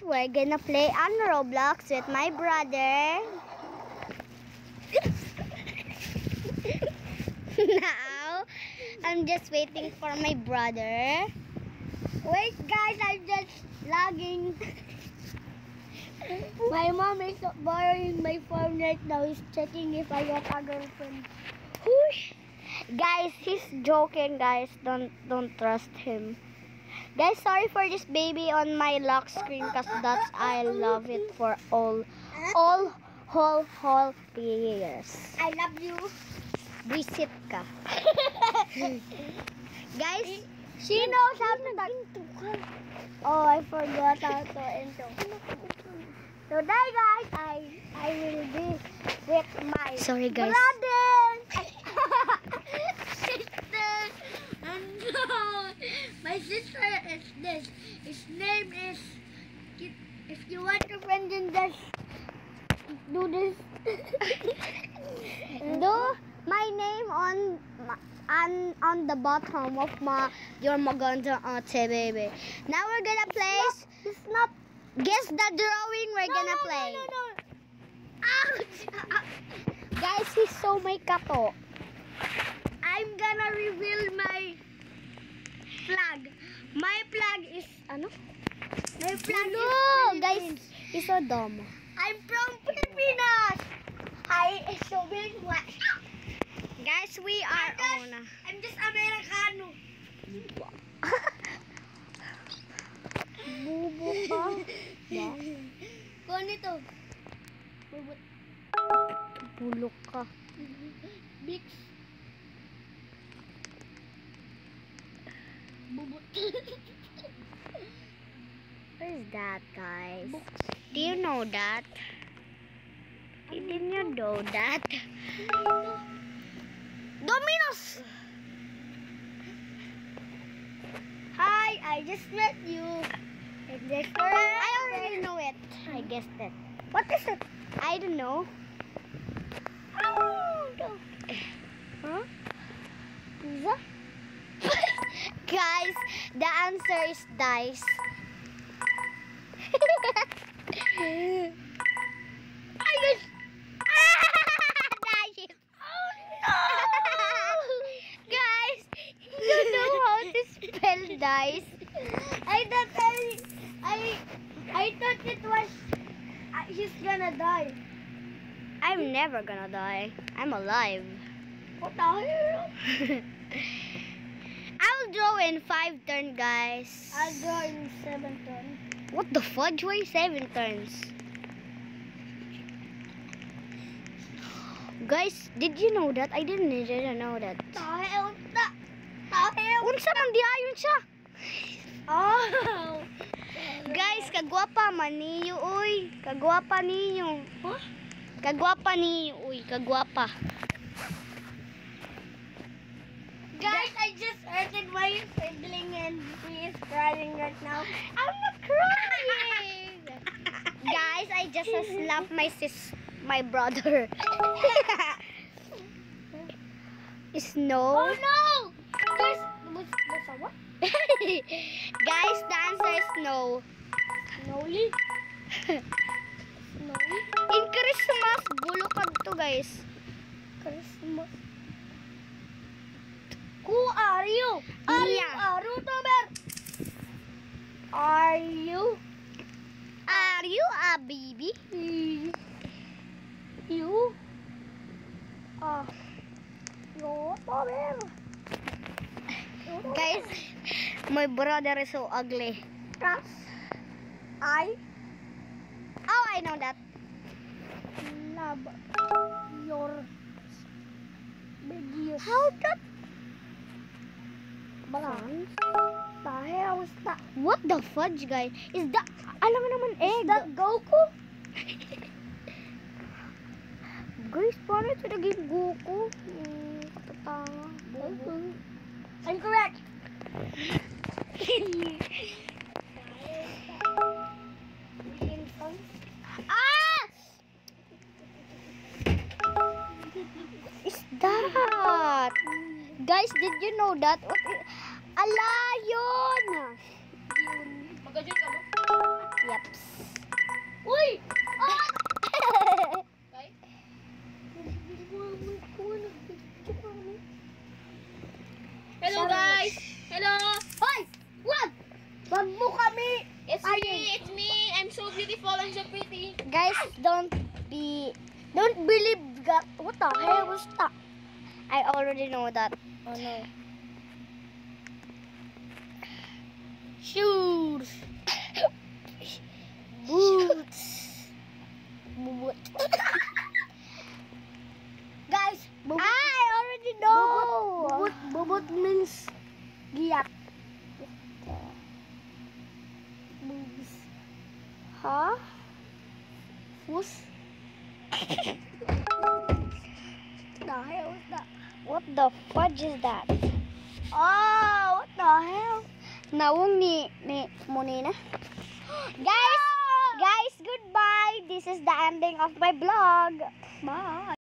we're gonna play on Roblox with my brother. Now, I'm just waiting for my brother. Wait guys, I'm just logging. My mom is borrowing my phone right now. He's checking if I got a girlfriend. Whoosh. Guys, he's joking guys. Don't trust him. Guys, sorry for this baby on my lock screen because that's I love it for all whole years. I love you. Visit ka. Guys, she knows how to Oh, I forgot how to enter. Today guys, I will be with my Sorry, guys. brother. Sister. No. My sister is this. His name is. If you want to friend him, just do this. Do my name on the bottom of your maganda ate baby. Now we're gonna play. It's not. Guess the drawing we're gonna play. No. Ouch! Guys, he's so may kato. I'm gonna reveal my flag. My flag is ano? My flag is guys, he's so dumb. I'm from Pilipinas. I so big what? Guys, we are on. I'm just Americano. Bubo ka. Kung ito? Bubot. Bulok ka. Bix. Bubot. What is that, guys? Do you know that? Didn't you know that? Domino's! Hi, I just met you. I already know it. I guessed it. What is it? I don't know. Huh? Pizza? Guys, the answer is dice. I just dice. Oh no! Guys, you don't know how to spell dice. I thought it was he's gonna die. I'm never gonna die. I'm alive. What the hell? I'll draw in 5 turns, guys. I'll draw in 7 turns. What the fudge? Why 7 turns? Guys, did you know that? I didn't know that. Unsa man di ayon siya? Oh. Guys, kagwapa man niyo, uy. Kagwapa niyo. Huh? Kagwapa niyo, uy. Kagwapa. Guys, I just hurted my sibling and he is crying right now. I'm not crying. Guys, I just slapped my brother. Snow. Oh no! Guys, what's what? Guys, the answer is no. Snowy? Snowy? In Christmas, bulokad to guys. Christmas. Who are you? Are you a YouTuber? Are you a baby? You? YouTuber. Guys, my brother is so ugly. Yes. I know that. Love your videos. How that? Balance. The hell is that? What the fudge, guys? Is that? Alam mo naman egg. Is that Goku? Guys, paano ito naging Goku? Katatanga. I'm correct. Ah! Is that? Guys, did you know that? Ala, yun! Magka-join ka ba? Yeah. Yaps. Uy! Okay. Hello guys! Hello! Hoy! Wag! Wag mo kami! It's me! It's me! I'm so beautiful and so pretty. Guys, don't believe that. What the hell was that? I already know that. Oh no. Shoes. Boots. Boot. Guys, I already know. Bubut means giat. Boobs. Huh? Fus? The hell is that? What the fudge is that? Oh, what the hell? Nawong ni Monina. Guys, goodbye. This is the ending of my vlog. Bye.